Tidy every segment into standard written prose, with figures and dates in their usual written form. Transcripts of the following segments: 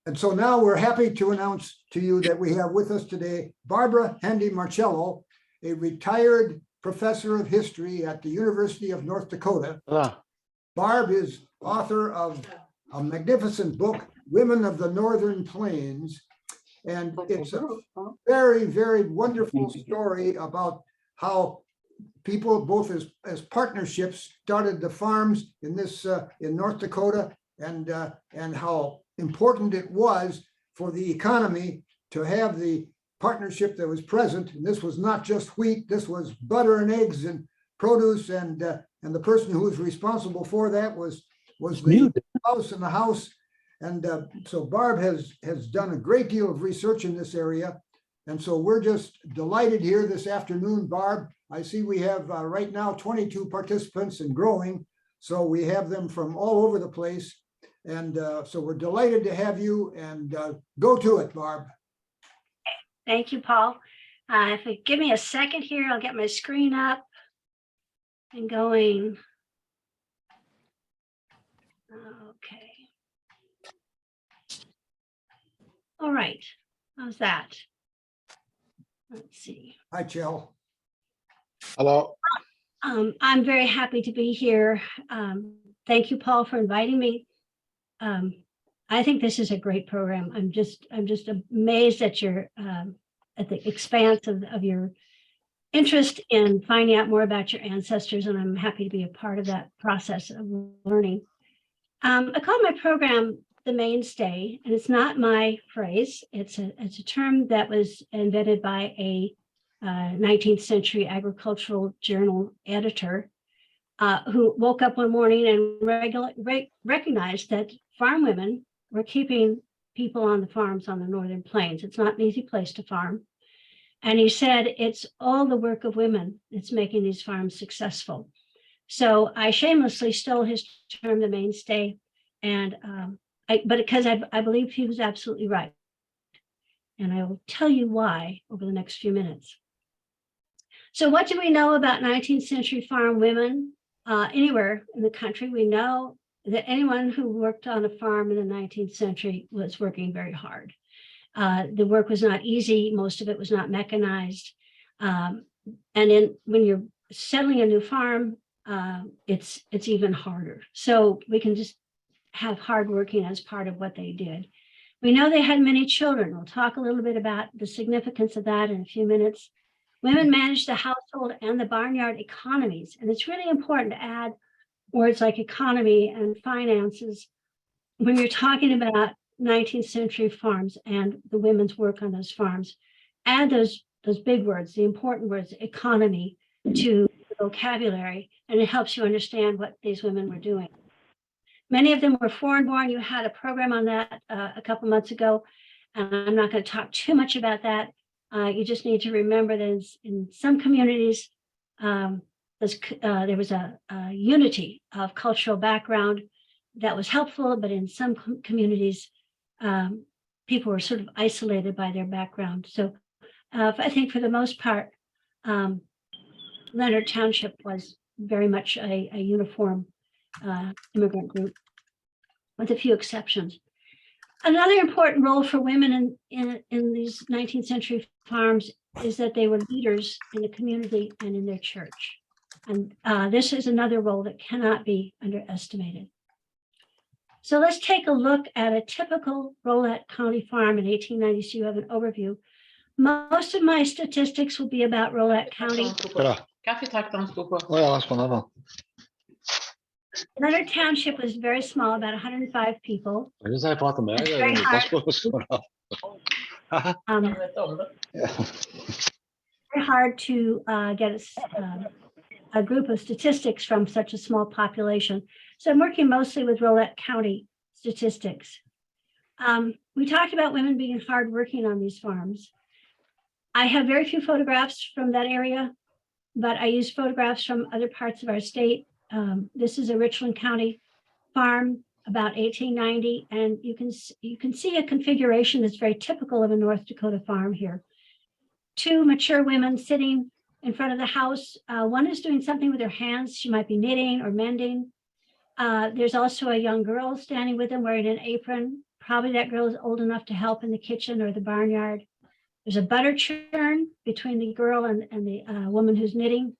And so now we're happy to announce to you that we have with us today Barbara Handy Marchello, a retired professor of history at the University of North Dakota. Barb is author of a magnificent book, Women of the Northern Plains. And it's a very, very wonderful story about how people, both as partnerships, started the farms in this in North Dakota, and how important it was for the economy to have the partnership that was present. And this was not just wheat; this was butter and eggs and produce. And the person who was responsible for that was the house and the house. And so Barb has done a great deal of research in this area. And so we're just delighted here this afternoon, Barb. I see we have right now 22 participants and growing. So we have them from all over the place. And so we're delighted to have you, and go to it, Barb. Thank you, Paul. If you give me a second here, I'll get my screen up and going. Okay. All right. How's that? Let's see. Hi, Chell. Hello. I'm very happy to be here. Thank you, Paul, for inviting me. I think this is a great program. I'm just amazed at your at the expanse of your interest in finding out more about your ancestors, and I'm happy to be a part of that process of learning. I call my program the mainstay, and it's not my phrase. It's a term that was invented by a 19th century agricultural journal editor who woke up one morning and recognized that farm women were keeping people on the farms on the northern plains. It's not an easy place to farm. And he said, it's all the work of women that's making these farms successful. So I shamelessly stole his term, the mainstay, and but because I believe he was absolutely right. And I will tell you why over the next few minutes. So what do we know about 19th century farm women anywhere in the country? We know that anyone who worked on a farm in the 19th century was working very hard. The work was not easy. Most of it was not mechanized. And when you're settling a new farm, it's even harder. So we can just have hard working as part of what they did. We know they had many children. We'll talk a little bit about the significance of that in a few minutes. Women managed the household and the barnyard economies. And it's really important to add words like economy and finances when you're talking about 19th century farms and the women's work on those farms. Add those big words, the important words, economy, to the vocabulary, and it helps you understand what these women were doing. Many of them were foreign born. You had a program on that a couple months ago, and I'm not going to talk too much about that. You just need to remember that in some communities, there was a unity of cultural background that was helpful, but in some communities, people were sort of isolated by their background. So I think for the most part, Leonard Township was very much a uniform immigrant group, with a few exceptions. Another important role for women in these 19th century farms is that they were leaders in the community and in their church. And this is another role that cannot be underestimated. So let's take a look at a typical Rolette County farm in 1890. So you have an overview. Most of my statistics will be about Rolette County. Leonard Township was very small, about 105 people. It's very hard to get a group of statistics from such a small population. So I'm working mostly with Rolette County statistics. We talked about women being hardworking on these farms. I have very few photographs from that area, but I use photographs from other parts of our state. This is a Richland County farm about 1890, and you can see a configuration that's very typical of a North Dakota farm here. Two mature women sitting in front of the house. One is doing something with her hands. She might be knitting or mending. There's also a young girl standing with them wearing an apron. Probably that girl is old enough to help in the kitchen or the barnyard. There's a butter churn between the girl and the woman who's knitting.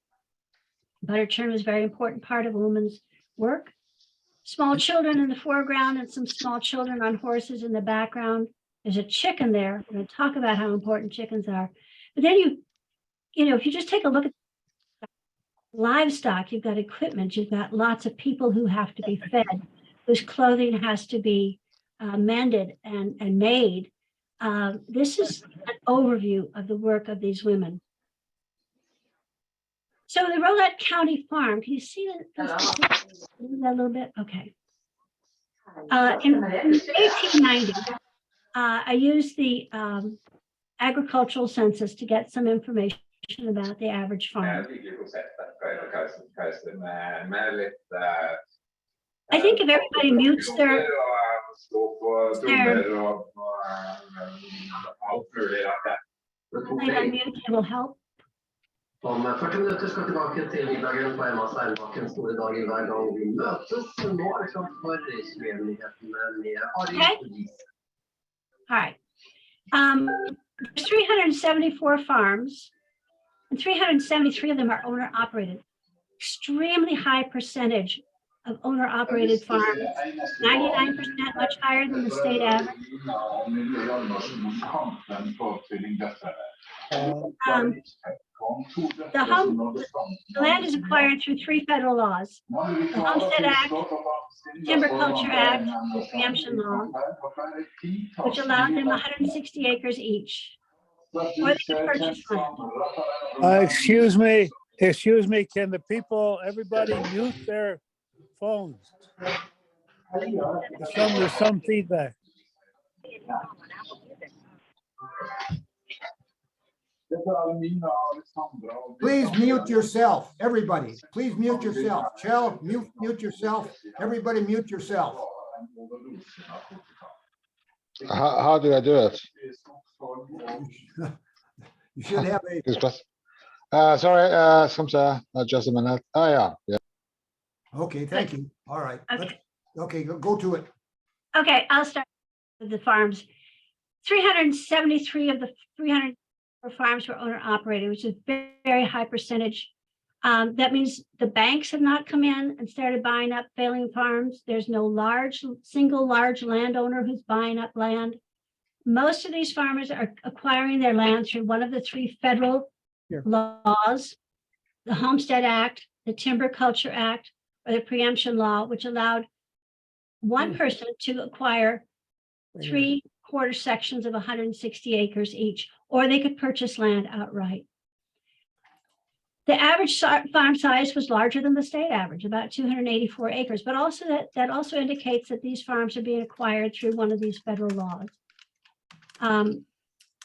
Butter churn was a very important part of a woman's work. Small children in the foreground and some small children on horses in the background. There's a chicken there. We're going to talk about how important chickens are. But then if you just take a look at livestock, you've got equipment, you've got lots of people who have to be fed, whose clothing has to be mended and made. This is an overview of the work of these women. So the Rolette County Farm, can you see that a little bit? Okay. In 1890, I used the agricultural census to get some information about the average farm. I think if everybody mutes their it will help. Om 40 minuter ska tillbaka till middagen på Emma Steinbackens stora dag i hver gang vi mötes. Nå er det klart for nyhetene med Ari Police. All right. There's 374 farms, and 373 of them are owner operated. Extremely high percentage of owner operated farms, 99%, much higher than the state average. The land is acquired through 3 federal laws: the Homestead Act, Timber Culture Act, the Preemption Law, which allowed them 160 acres each, or they could purchase land. Excuse me, can the people, everybody mute their phones? There's some feedback. Please mute yourself, everybody. Please mute yourself. Chell, mute yourself. Everybody mute yourself. How do I do it? You should have a. Sorry, just a minute. Oh, yeah. Okay, thank you. All right. Okay. Okay, go to it. Okay, I'll start with the farms. 373 of the 300 farms were owner operated, which is a very high percentage. That means the banks have not come in and started buying up failing farms. There's no single large landowner who's buying up land. Most of these farmers are acquiring their land through one of the 3 federal laws: the Homestead Act, the Timber Culture Act, or the Preemption Law, which allowed one person to acquire 3/4 sections of 160 acres each, or they could purchase land outright. The average farm size was larger than the state average, about 284 acres, but also that also indicates that these farms are being acquired through one of these federal laws. And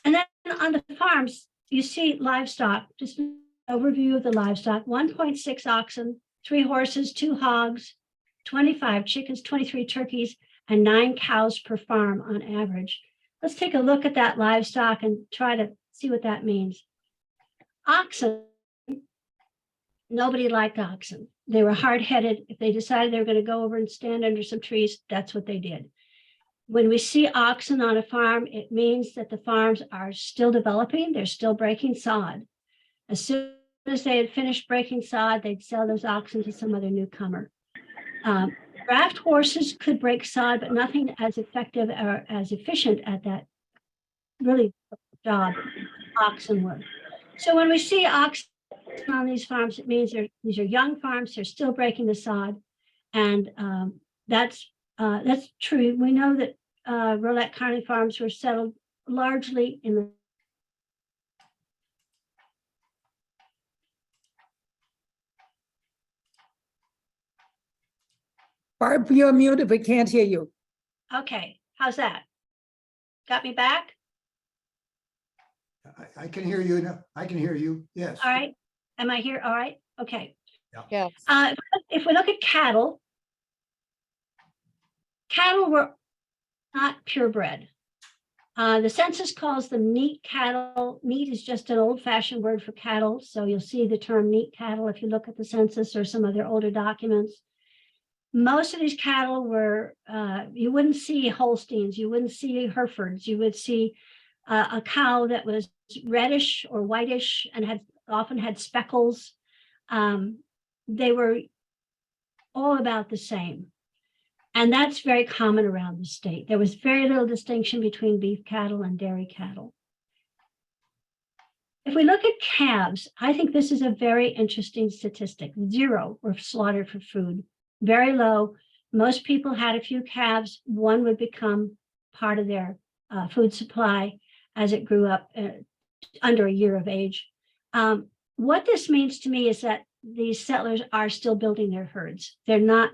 then on the farms, you see livestock, just an overview of the livestock: 1.6 oxen, 3 horses, 2 hogs, 25 chickens, 23 turkeys, and 9 cows per farm on average. Let's take a look at that livestock and try to see what that means. Oxen, nobody liked oxen. They were hard-headed. If they decided they were going to go over and stand under some trees, that's what they did. When we see oxen on a farm, it means that the farms are still developing. They're still breaking sod. As soon as they had finished breaking sod, they'd sell those oxen to some other newcomer. Draft horses could break sod, but nothing as effective or as efficient at that really job oxen were. So when we see oxen on these farms, it means these are young farms. They're still breaking the sod, and that's true. We know that Rolette County farms were settled largely in the Barb, you're muted. We can't hear you. Okay, how's that? Got me back? I can hear you now. I can hear you. Yes. All right. Am I here? All right. Okay. Yeah. If we look at cattle were not purebred. The census calls them neat cattle. Neat is just an old-fashioned word for cattle. So you'll see the term neat cattle if you look at the census or some other older documents. Most of these cattle were, you wouldn't see Holsteins, you wouldn't see Herefords, you would see a cow that was reddish or whitish and often had speckles. They were all about the same. And that's very common around the state. There was very little distinction between beef cattle and dairy cattle. If we look at calves, I think this is a very interesting statistic. 0 were slaughtered for food, very low. Most people had a few calves. One would become part of their food supply as it grew up under a year of age. What this means to me is that these settlers are still building their herds. They're not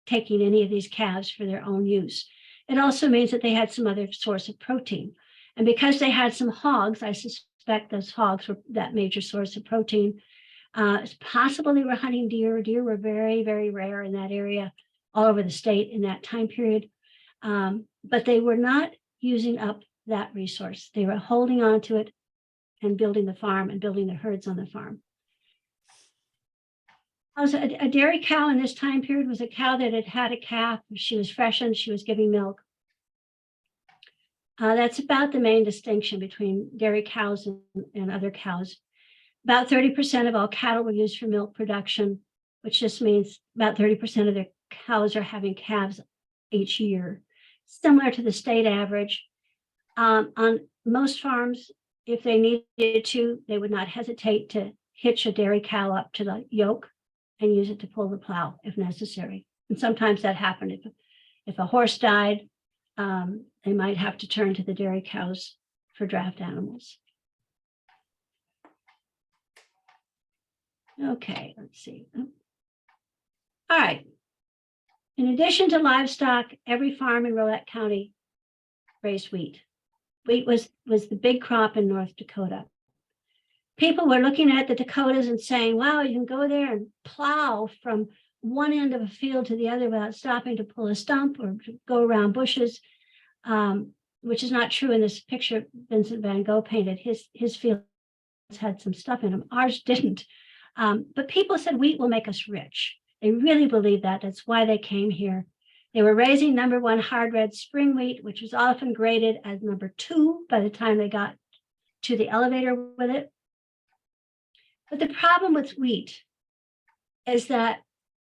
taking any of these calves for their own use. It also means that they had some other source of protein. And because they had some hogs, I suspect those hogs were that major source of protein. It's possible they were hunting deer. Deer were very, very rare in that area, all over the state in that time period. But they were not using up that resource. They were holding on to it and building the farm and building the herds on the farm. Also, a dairy cow in this time period was a cow that had had a calf. She was freshened, she was giving milk. That's about the main distinction between dairy cows and other cows. About 30% of all cattle were used for milk production, which just means about 30% of their cows are having calves each year, similar to the state average. On most farms, if they needed to, they would not hesitate to hitch a dairy cow up to the yoke and use it to pull the plow if necessary. And sometimes that happened. If a horse died, they might have to turn to the dairy cows for draft animals. Okay, let's see. All right. In addition to livestock, every farm in Rolette County raised wheat. Wheat was the big crop in North Dakota. People were looking at the Dakotas and saying, wow, you can go there and plow from one end of a field to the other without stopping to pull a stump or to go around bushes, which is not true in this picture Vincent van Gogh painted. His fields had some stuff in them. Ours didn't. But people said wheat will make us rich. They really believed that. That's why they came here. They were raising #1 hard red spring wheat, which was often graded as #2 by the time they got to the elevator with it. But the problem with wheat is that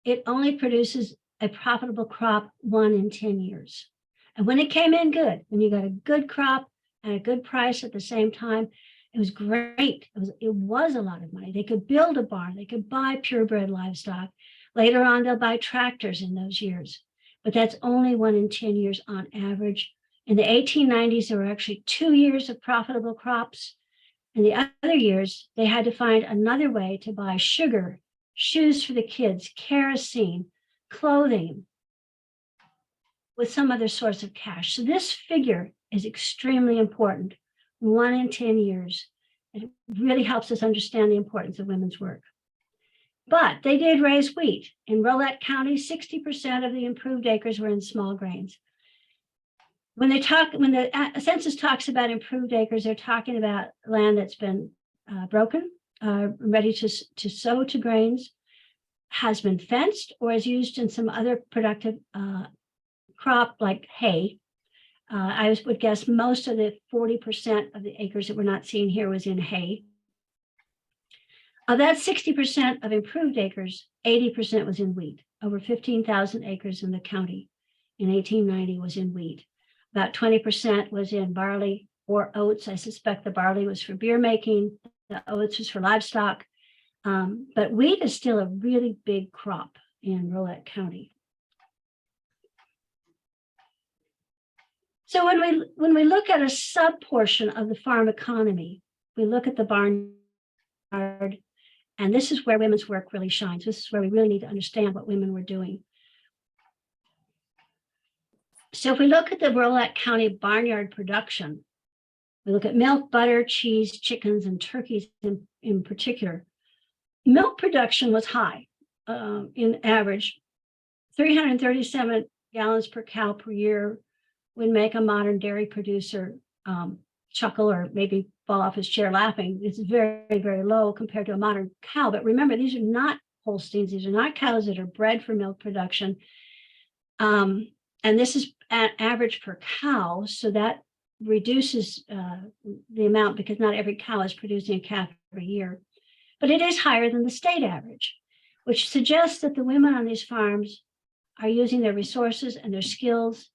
it only produces a profitable crop 1 in 10 years. And when it came in good, when you got a good crop and a good price at the same time, it was great. It was a lot of money. They could build a barn. They could buy purebred livestock. Later on, they'll buy tractors in those years. But that's only 1 in 10 years on average. In the 1890s, there were actually 2 years of profitable crops. In the other years, they had to find another way to buy sugar, shoes for the kids, kerosene, clothing, with some other source of cash. So this figure is extremely important, 1 in 10 years. It really helps us understand the importance of women's work. But they did raise wheat. In Rolette County, 60% of the improved acres were in small grains. When the census talks about improved acres, they're talking about land that's been broken, ready to sow to grains, has been fenced, or is used in some other productive crop like hay. I would guess most of the 40% of the acres that we're not seeing here was in hay. Of that 60% of improved acres, 80% was in wheat. Over 15,000 acres in the county in 1890 was in wheat. About 20% was in barley or oats. I suspect the barley was for beer making, the oats was for livestock. But wheat is still a really big crop in Rolette County. So when we look at a sub portion of the farm economy, we look at the barnyard, and this is where women's work really shines. This is where we really need to understand what women were doing. So if we look at the Rolette County barnyard production, we look at milk, butter, cheese, chickens, and turkeys in particular. Milk production was high, in average. 337 gallons per cow per year would make a modern dairy producer chuckle or maybe fall off his chair laughing. It's very, very low compared to a modern cow. But remember, these are not Holsteins. These are not cows that are bred for milk production. And this is an average per cow, so that reduces the amount because not every cow is producing a calf every year. But it is higher than the state average, which suggests that the women on these farms are using their resources and their skills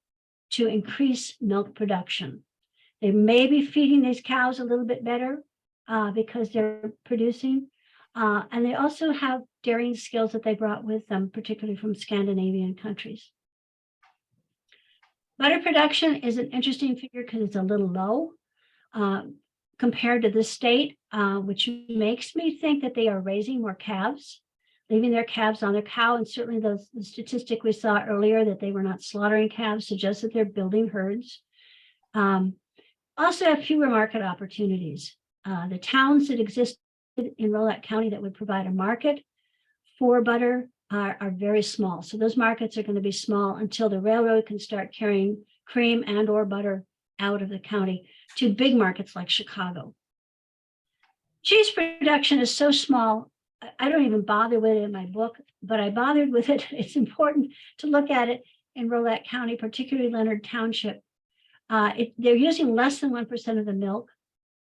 to increase milk production. They may be feeding these cows a little bit better because they're producing. And they also have dairying skills that they brought with them, particularly from Scandinavian countries. Butter production is an interesting figure because it's a little low compared to the state, which makes me think that they are raising more calves, leaving their calves on their cow. And certainly the statistic we saw earlier that they were not slaughtering calves suggests that they're building herds. Also have fewer market opportunities. The towns that exist in Rolette County that would provide a market for butter are very small. So those markets are going to be small until the railroad can start carrying cream and or butter out of the county to big markets like Chicago. Cheese production is so small, I don't even bother with it in my book, but I bothered with it. It's important to look at it in Rolette County, particularly Leonard Township. They're using less than 1% of the milk,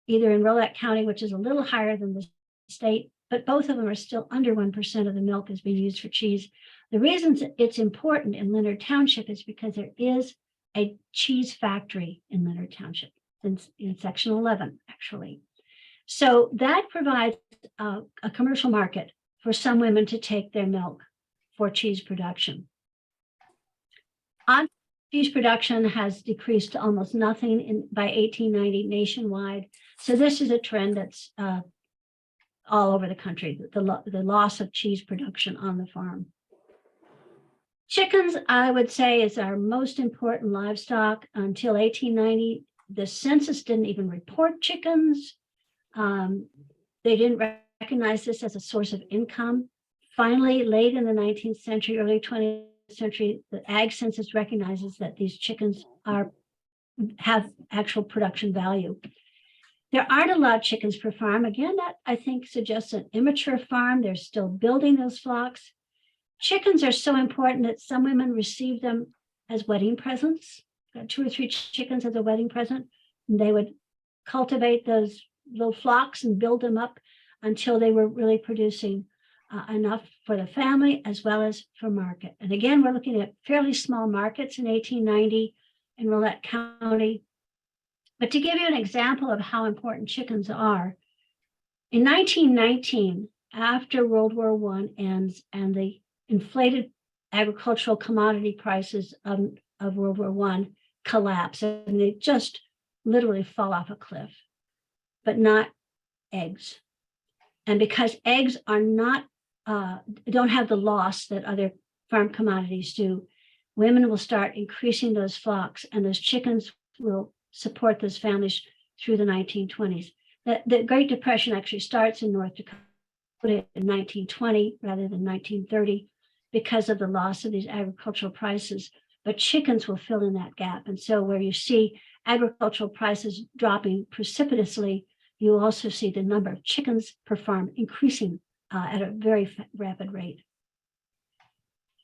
either in Rolette County, which is a little higher than the state, but both of them are still under 1% of the milk is being used for cheese. The reasons it's important in Leonard Township is because there is a cheese factory in Leonard Township, in section 11, actually. So that provides a commercial market for some women to take their milk for cheese production. Cheese production has decreased to almost nothing by 1890 nationwide. So this is a trend that's all over the country, the loss of cheese production on the farm. Chickens, I would say, is our most important livestock. Until 1890, the census didn't even report chickens. They didn't recognize this as a source of income. Finally, late in the 19th century, early 20th century, the ag census recognizes that these chickens have actual production value. There aren't a lot of chickens per farm. Again, that I think suggests an immature farm. They're still building those flocks. Chickens are so important that some women receive them as wedding presents. Got 2 or 3 chickens as a wedding present. And they would cultivate those little flocks and build them up until they were really producing enough for the family as well as for market. And again, we're looking at fairly small markets in 1890 in Rolette County. But to give you an example of how important chickens are, in 1919, after World War I ends and the inflated agricultural commodity prices of World War I collapse, and they just literally fall off a cliff, but not eggs. And because eggs are not, don't have the loss that other farm commodities do, women will start increasing those flocks, and those chickens will support those families through the 1920s. The Great Depression actually starts in North Dakota in 1920 rather than 1930 because of the loss of these agricultural prices, but chickens will fill in that gap. And so where you see agricultural prices dropping precipitously, you also see the number of chickens per farm increasing at a very rapid rate.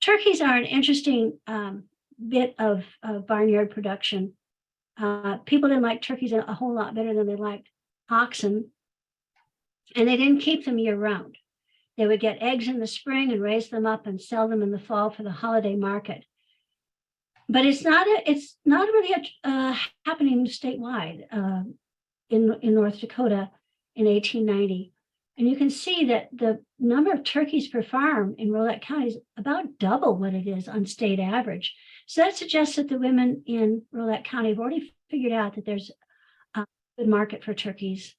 Turkeys are an interesting bit of barnyard production. People didn't like turkeys a whole lot better than they liked oxen, and they didn't keep them year round. They would get eggs in the spring and raise them up and sell them in the fall for the holiday market. But it's not really happening statewide in North Dakota in 1890. And you can see that the number of turkeys per farm in Rolette County is about double what it is on state average. So that suggests that the women in Rolette County have already figured out that there's a good market for turkeys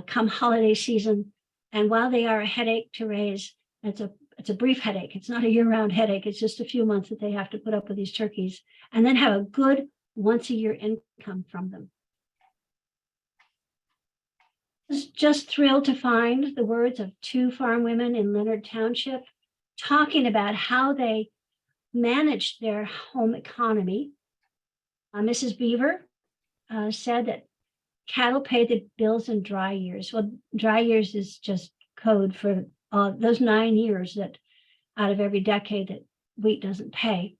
come holiday season. And while they are a headache to raise, it's a brief headache. It's not a year-round headache. It's just a few months that they have to put up with these turkeys and then have a good once-a-year income from them. I was just thrilled to find the words of 2 farm women in Leonard Township talking about how they managed their home economy. Mrs. Beaver said that cattle pay the bills in dry years. Well, dry years is just code for those 9 years that out of every decade that wheat doesn't pay.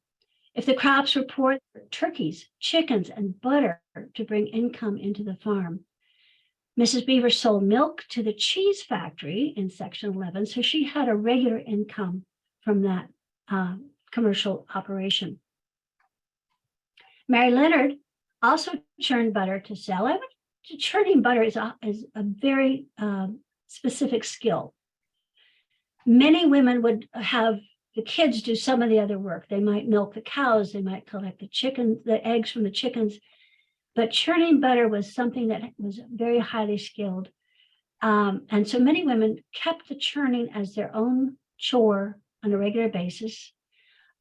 If the crops were poor, turkeys, chickens, and butter to bring income into the farm. Mrs. Beaver sold milk to the cheese factory in Section 11, so she had a regular income from that commercial operation. Mary Leonard also churned butter to sell. Churning butter is a very specific skill. Many women would have the kids do some of the other work. They might milk the cows, they might collect the eggs from the chickens, but churning butter was something that was very highly skilled. And so many women kept the churning as their own chore on a regular basis.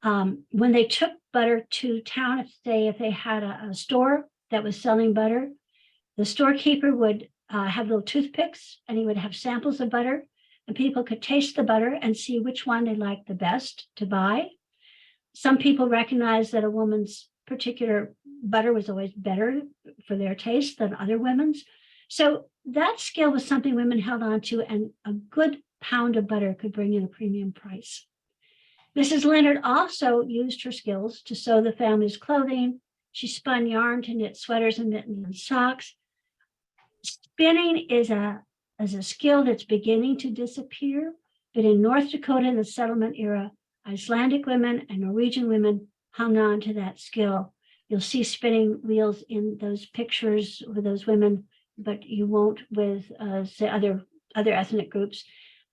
When they took butter to town, if they had a store that was selling butter, the storekeeper would have little toothpicks and he would have samples of butter, and people could taste the butter and see which one they liked the best to buy. Some people recognized that a woman's particular butter was always better for their taste than other women's. So that skill was something women held on to, and a good pound of butter could bring in a premium price. Mrs. Leonard also used her skills to sew the family's clothing. She spun yarn to knit sweaters and mittens and socks. Spinning is a skill that's beginning to disappear, but in North Dakota in the settlement era, Icelandic women and Norwegian women hung on to that skill. You'll see spinning wheels in those pictures with those women, but you won't with say other ethnic groups.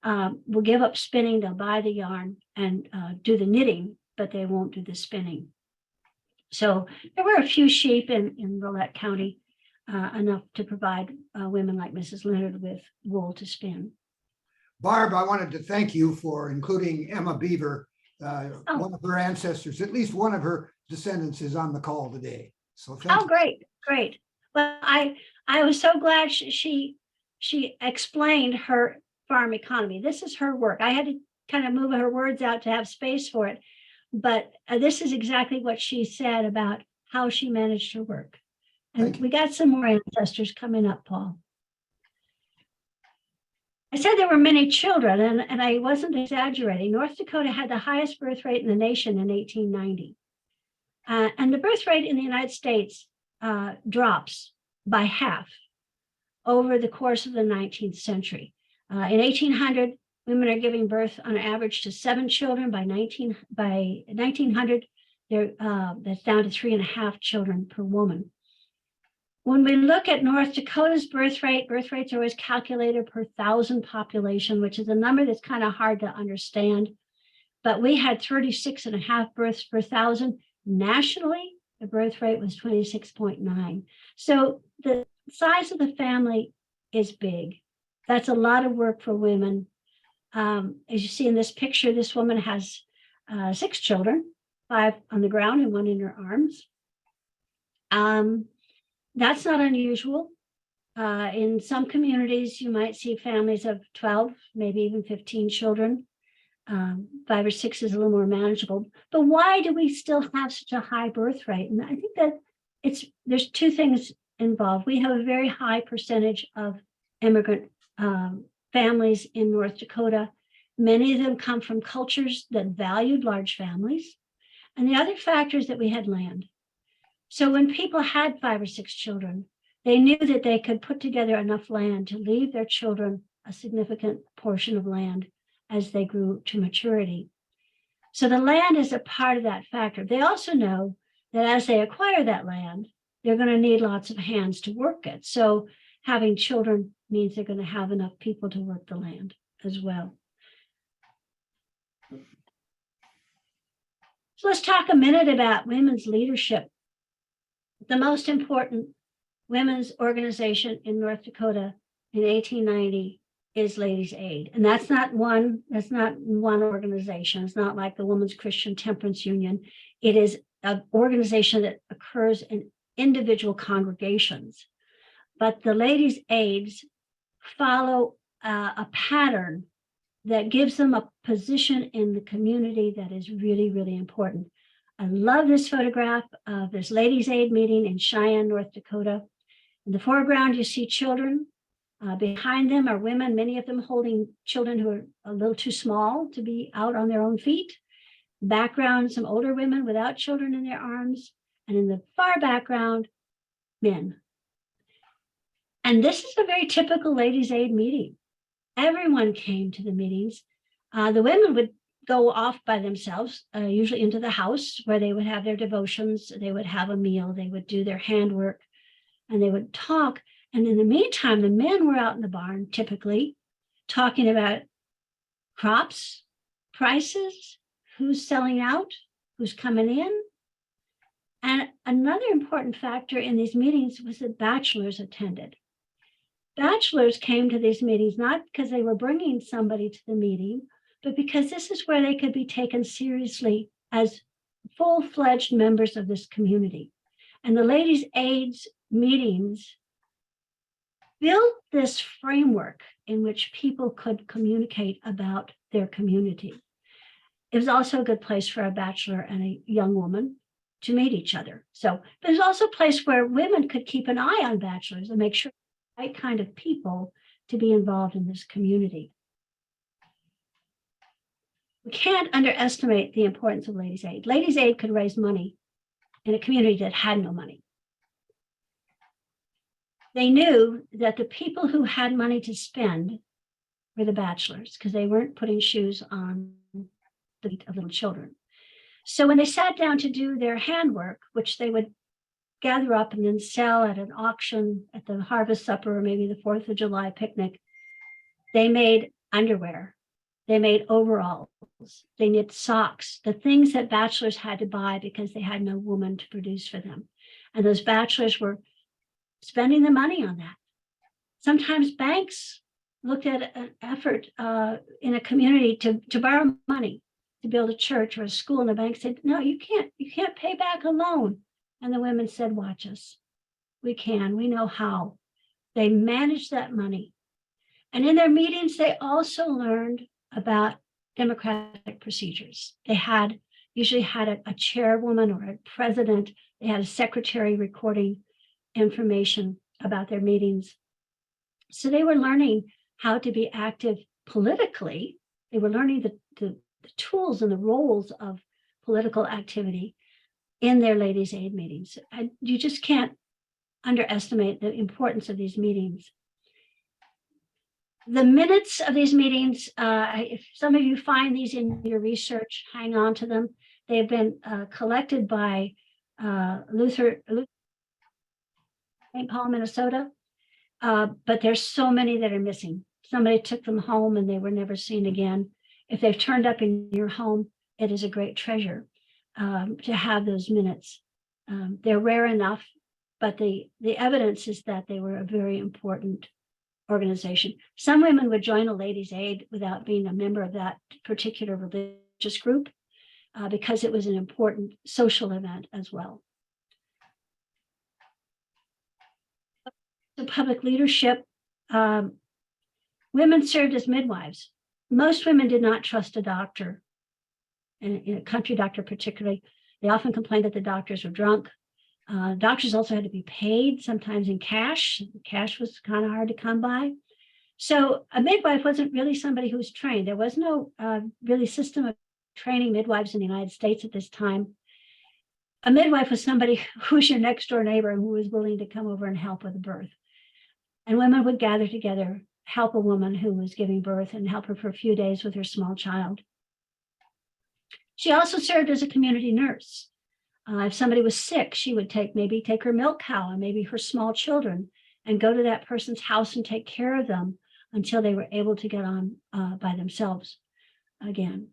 Will give up spinning, they'll buy the yarn and do the knitting, but they won't do the spinning. So there were a few sheep in Rolette County, enough to provide women like Mrs. Leonard with wool to spin. Barb, I wanted to thank you for including Emma Beaver, one of her ancestors. At least one of her descendants is on the call today. So thank you. Great. Well, I was so glad she explained her farm economy. This is her work. I had to kind of move her words out to have space for it, but this is exactly what she said about how she managed her work. And we got some more ancestors coming up, Paul. I said there were many children, and I wasn't exaggerating. North Dakota had the highest birth rate in the nation in 1890. And the birth rate in the United States drops by half over the course of the 19th century. In 1800, women are giving birth on average to 7 children. By 1900, that's down to 3.5 children per woman. When we look at North Dakota's births are always calculated per 1,000 population, which is a number that's kind of hard to understand. But we had 36.5 births per 1,000. Nationally, the birth rate was 26.9. So the size of the family is big. That's a lot of work for women. As you see in this picture, this woman has 6 children, 5 on the ground and 1 in her arms. That's not unusual. In some communities, you might see families of 12, maybe even 15 children. 5 or 6 is a little more manageable. But why do we still have such a high birth rate? And I think that there's 2 things involved. We have a very high percentage of immigrant families in North Dakota. Many of them come from cultures that valued large families. And the other factor is that we had land. So when people had 5 or 6 children, they knew that they could put together enough land to leave their children a significant portion of land as they grew to maturity. So the land is a part of that factor. They also know that as they acquire that land, they're going to need lots of hands to work it. So having children means they're going to have enough people to work the land as well. So let's talk a minute about women's leadership. The most important women's organization in North Dakota in 1890 is Ladies' Aid. And that's not one organization. It's not like the Women's Christian Temperance Union. It is an organization that occurs in individual congregations. But the Ladies' Aids follow a pattern that gives them a position in the community that is really, really important. I love this photograph of this Ladies' Aid meeting in Cheyenne, North Dakota. In the foreground, you see children. Behind them are women, many of them holding children who are a little too small to be out on their own feet. background, some older women without children in their arms, and in the far background, men. And this is a very typical Ladies' Aid meeting. Everyone came to the meetings. The women would go off by themselves, usually into the house where they would have their devotions, they would have a meal, they would do their handwork, and they would talk. And in the meantime, the men were out in the barn, typically, talking about crops, prices, who's selling out, who's coming in. And another important factor in these meetings was that bachelors attended. Bachelors came to these meetings not because they were bringing somebody to the meeting, but because this is where they could be taken seriously as full-fledged members of this community. And the Ladies' Aid meetings built this framework in which people could communicate about their community. It was also a good place for a bachelor and a young woman to meet each other. So there's also a place where women could keep an eye on bachelors and make sure the right kind of people to be involved in this community. We can't underestimate the importance of Ladies' Aid. Ladies' Aid could raise money in a community that had no money. They knew that the people who had money to spend were the bachelors, because they weren't putting shoes on the feet of little children. So when they sat down to do their handwork, which they would gather up and then sell at an auction at the harvest supper or maybe the 4th of July picnic, they made underwear, they made overalls, they knit socks, the things that bachelors had to buy because they had no woman to produce for them. And those bachelors were spending the money on that. Sometimes banks looked at an effort in a community to borrow money to build a church or a school, and the bank said, no, you can't pay back a loan. And the women said, watch us. We can, we know how. They managed that money. And in their meetings, they also learned about democratic procedures. They usually had a chairwoman or a president. They had a secretary recording information about their meetings. So they were learning how to be active politically. They were learning the tools and the roles of political activity in their Ladies' Aid meetings. You just can't underestimate the importance of these meetings. The minutes of these meetings, if some of you find these in your research, hang on to them. They've been collected by St. Paul, Minnesota, but there's so many that are missing. Somebody took them home and they were never seen again. If they've turned up in your home, it is a great treasure to have those minutes. They're rare enough, but the evidence is that they were a very important organization. Some women would join a Ladies' Aid without being a member of that particular religious group because it was an important social event as well. The public leadership, women served as midwives. Most women did not trust a doctor, and a country doctor particularly. They often complained that the doctors were drunk. Doctors also had to be paid, sometimes in cash. Cash was kind of hard to come by. So a midwife wasn't really somebody who was trained. There was no really system of training midwives in the United States at this time. A midwife was somebody who was your next door neighbor and who was willing to come over and help with the birth. And women would gather together, help a woman who was giving birth and help her for a few days with her small child. She also served as a community nurse. If somebody was sick, she would maybe take her milk cow and maybe her small children and go to that person's house and take care of them until they were able to get on by themselves again.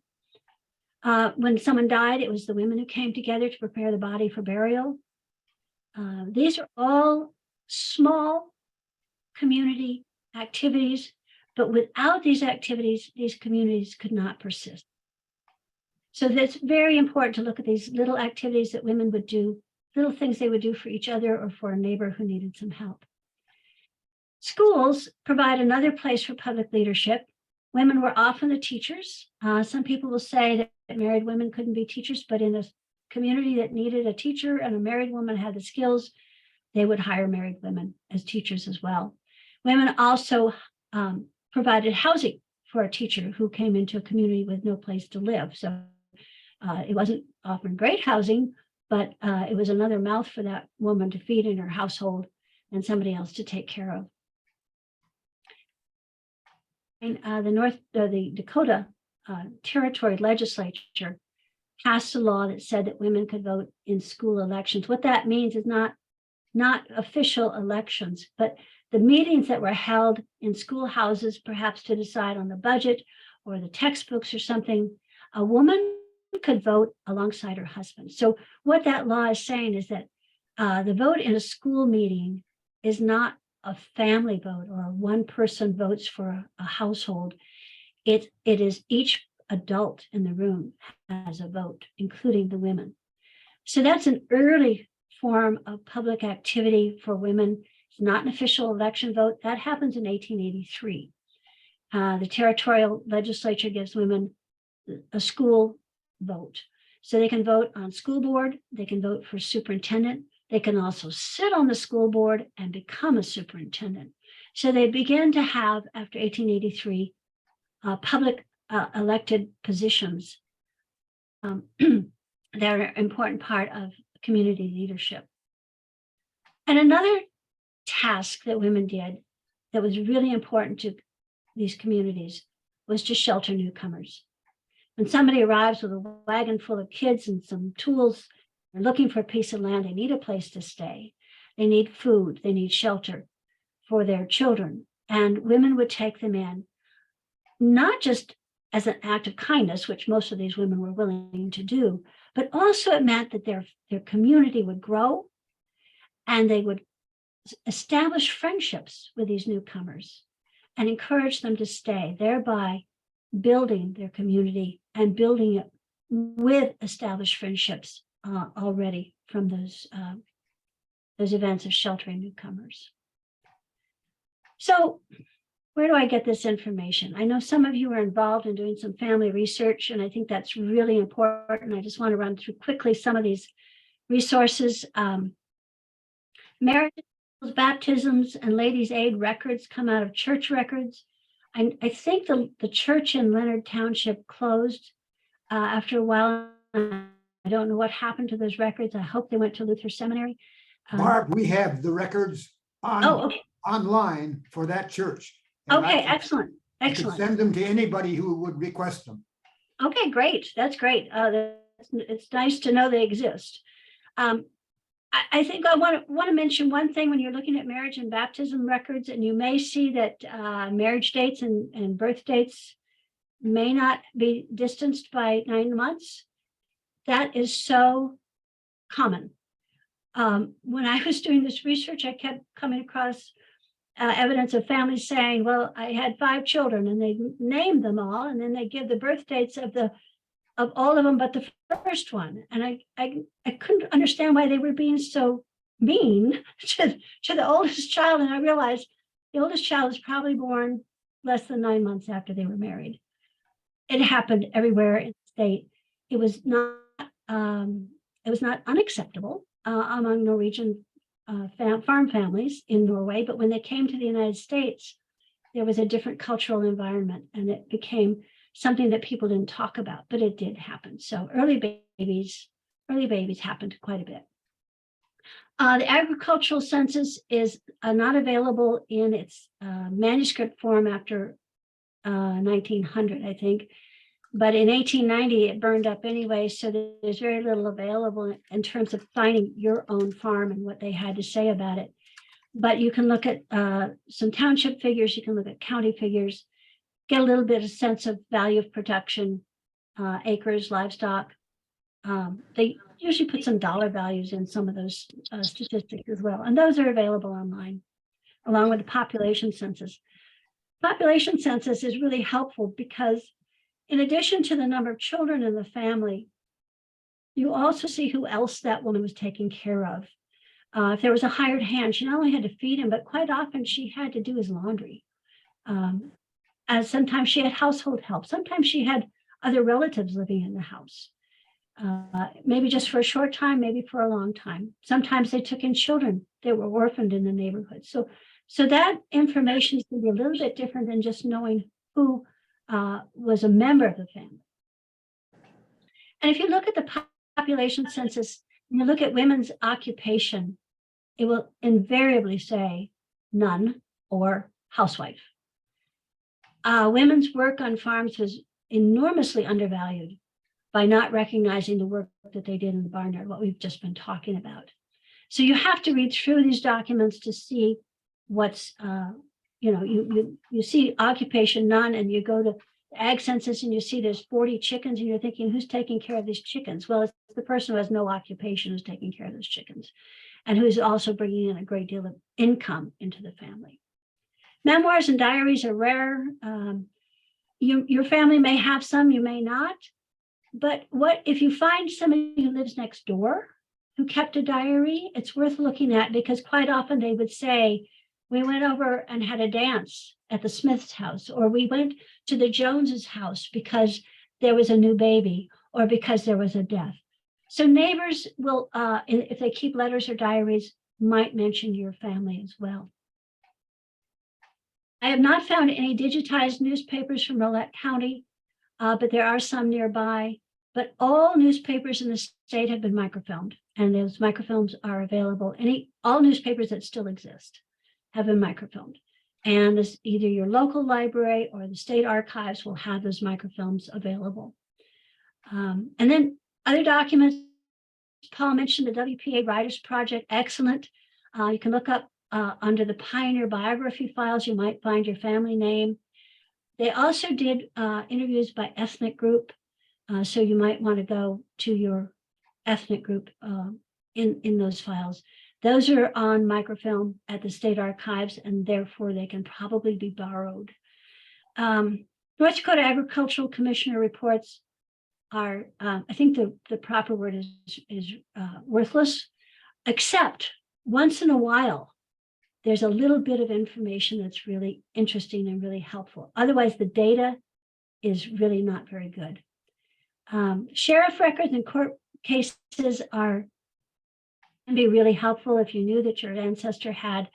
When someone died, it was the women who came together to prepare the body for burial. These are all small community activities, but without these activities, these communities could not persist. So it's very important to look at these little activities that women would do, little things they would do for each other or for a neighbor who needed some help. Schools provide another place for public leadership. Women were often the teachers. Some people will say that married women couldn't be teachers, but in a community that needed a teacher and a married woman had the skills, they would hire married women as teachers as well. Women also provided housing for a teacher who came into a community with no place to live. So It wasn't often great housing, but it was another mouth for that woman to feed in her household and somebody else to take care of. And the Dakota Territory Legislature passed a law that said that women could vote in school elections. What that means is not official elections, but the meetings that were held in schoolhouses, perhaps to decide on the budget or the textbooks or something, a woman could vote alongside her husband. So what that law is saying is that the vote in a school meeting is not a family vote or one person votes for a household. It is each adult in the room has a vote, including the women. So that's an early form of public activity for women. It's not an official election vote. That happens in 1883. The territorial legislature gives women a school vote. So they can vote on school board, they can vote for superintendent, they can also sit on the school board and become a superintendent. So they began to have, after 1883, public elected positions that are an important part of community leadership. And another task that women did that was really important to these communities was to shelter newcomers. When somebody arrives with a wagon full of kids and some tools, they're looking for a piece of land, they need a place to stay. They need food, they need shelter for their children. And women would take them in, not just as an act of kindness, which most of these women were willing to do, but also it meant that their community would grow and they would establish friendships with these newcomers and encourage them to stay, thereby building their community and building it with established friendships already from those events of sheltering newcomers. So where do I get this information? I know some of you are involved in doing some family research, and I think that's really important. I just want to run through quickly some of these resources. Marriages, baptisms, and ladies' aid records come out of church records. I think the church in Leonard Township closed after a while. I don't know what happened to those records. I hope they went to Luther Seminary. Barb, we have the records Okay. online for that church. And Okay, excellent. I could Excellent. send them to anybody who would request them. Okay, great. That's great. It's nice to know they exist. I think I want to mention one thing when you're looking at marriage and baptism records, and you may see that marriage dates and birth dates may not be distanced by 9 months. That is so common. When I was doing this research, I kept coming across evidence of families saying, well, I had 5 children, and they named them all, and then they give the birth dates of all of them but the first one. And I couldn't understand why they were being so mean to the oldest child. And I realized the oldest child was probably born less than 9 months after they were married. It happened everywhere in the state. It was not unacceptable among Norwegian farm families in Norway, but when they came to the United States, there was a different cultural environment, and it became something that people didn't talk about, but it did happen. So early babies happened quite a bit. The agricultural census is not available in its manuscript form after 1900, I think. But in 1890, it burned up anyway, so there's very little available in terms of finding your own farm and what they had to say about it. But you can look at some township figures, you can look at county figures, get a little bit of sense of value of production, acres, livestock. They usually put some dollar values in some of those statistics as well. And those are available online, along with the population census. Population census is really helpful because in addition to the number of children in the family, you also see who else that woman was taking care of. If there was a hired hand, she not only had to feed him, but quite often she had to do his laundry. As sometimes she had household help. Sometimes she had other relatives living in the house. Maybe just for a short time, maybe for a long time. Sometimes they took in children that were orphaned in the neighborhood. So that information is going to be a little bit different than just knowing who was a member of the family. And if you look at the population census, and you look at women's occupation, it will invariably say none or housewife. Women's work on farms was enormously undervalued by not recognizing the work that they did in the barnyard, what we've just been talking about. So you have to read through these documents to see what's, you see occupation none, and you go to the ag census and you see there's 40 chickens, and you're thinking, who's taking care of these chickens? Well, it's the person who has no occupation who's taking care of those chickens, and who's also bringing in a great deal of income into the family. Memoirs and diaries are rare. Your family may have some, you may not. But what if you find somebody who lives next door who kept a diary, it's worth looking at, because quite often they would say, we went over and had a dance at the Smith's house, or we went to the Jones's house because there was a new baby, or because there was a death. So neighbors will, if they keep letters or diaries, might mention your family as well. I have not found any digitized newspapers from Rolette County, but there are some nearby. But all newspapers in the state have been microfilmed, and those microfilms are available. All newspapers that still exist have been microfilmed. And either your local library or the state archives will have those microfilms available. And then other documents, Paul mentioned the WPA Writers Project, excellent. You can look up under the Pioneer Biography files, you might find your family name. They also did interviews by ethnic group. So you might want to go to your ethnic group in those files. Those are on microfilm at the state archives, and therefore they can probably be borrowed. North Dakota Agricultural Commissioner reports are, I think the proper word is worthless, except once in a while, there's a little bit of information that's really interesting and really helpful. Otherwise, the data is really not very good. Sheriff records and court cases can be really helpful if you knew that your ancestor had,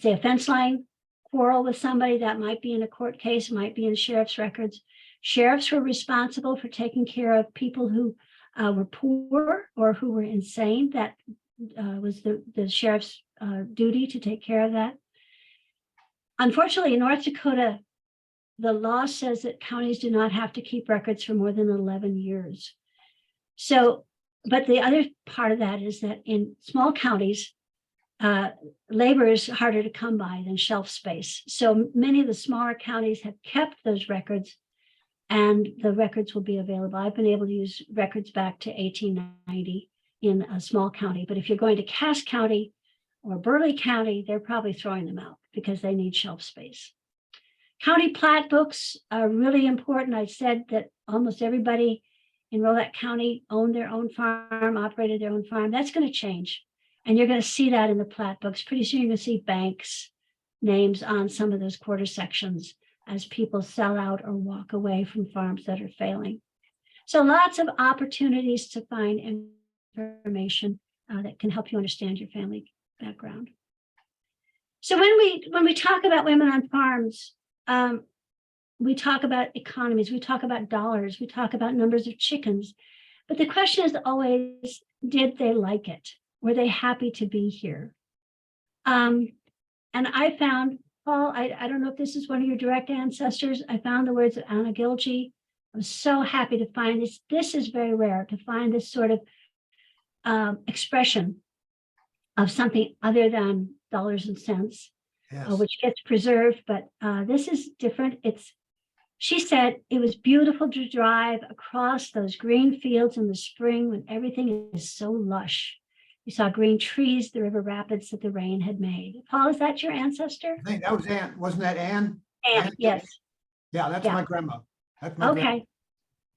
say, a fence line quarrel with somebody. That might be in a court case, might be in sheriff's records. Sheriffs were responsible for taking care of people who were poor or who were insane. That was the sheriff's duty to take care of that. Unfortunately, in North Dakota, the law says that counties do not have to keep records for more than 11 years. So, but the other part of that is that in small counties, labor is harder to come by than shelf space. So many of the smaller counties have kept those records, and the records will be available. I've been able to use records back to 1890 in a small county, but if you're going to Cass County or Burleigh County, they're probably throwing them out because they need shelf space. County plat books are really important. I said that almost everybody in Rolette County owned their own farm, operated their own farm. That's going to change. And you're going to see that in the plat books. Pretty soon you're going to see banks' names on some of those quarter sections as people sell out or walk away from farms that are failing. So lots of opportunities to find information that can help you understand your family background. So when we talk about women on farms, we talk about economies, we talk about dollars, we talk about numbers of chickens, but the question is always, did they like it? Were they happy to be here? And I found, Paul, I don't know if this is one of your direct ancestors, I found the words of Anna Gilgee. I was so happy to find this. This is very rare, to find this sort of expression of something other than dollars and cents. Yes. Which gets preserved, but this is different. She said it was beautiful to drive across those green fields in the spring when everything is so lush. You saw green trees, the river rapids that the rain had made. Paul, is that your ancestor? I think that was Ann. Wasn't that Ann? Anne, yes. Yeah, that's Yeah. my grandma. That's my grandma. Okay.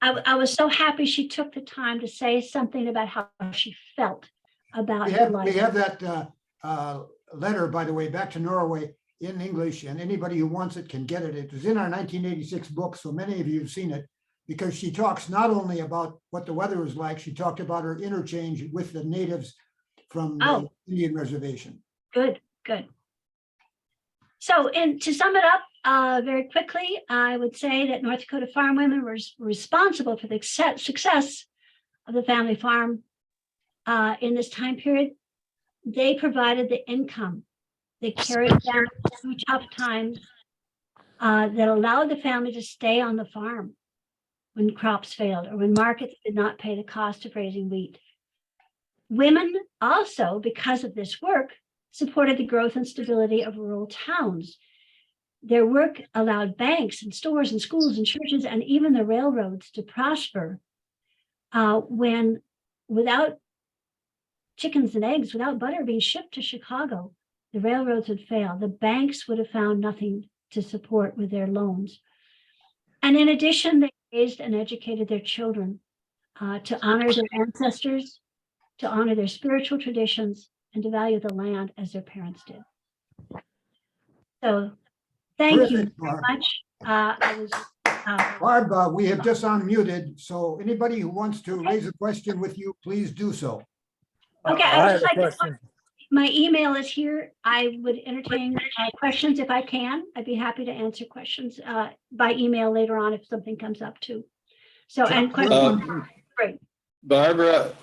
I was so happy she took the time to say something about how she felt about her life. We have that letter, by the way, back to Norway in English, and anybody who wants it can get it. It was in our 1986 book, so many of you have seen it, because she talks not only about what the weather was like, she talked about her interchange with the natives from the Indian reservation. Good, good. So, and to sum it up very quickly, I would say that North Dakota farm women were responsible for the success of the family farm in this time period. They provided the income that carried them through tough times that allowed the family to stay on the farm when crops failed or when markets did not pay the cost of raising wheat. Women also, because of this work, supported the growth and stability of rural towns. Their work allowed banks and stores and schools and churches and even the railroads to prosper when without chickens and eggs, without butter being shipped to Chicago, the railroads would fail. The banks would have found nothing to support with their loans. And in addition, they raised and educated their children to honor their ancestors, to honor their spiritual traditions, and to value the land as their parents did. So thank you Terrific, very Barb. much. Barb, we have just unmuted, so anybody who wants to raise a question with you, please do so. Okay, I I have would a like to, question. my email is here. I would entertain questions if I can. I'd be happy to answer questions by email later on if something comes up too. So, and questions, great. Barbara,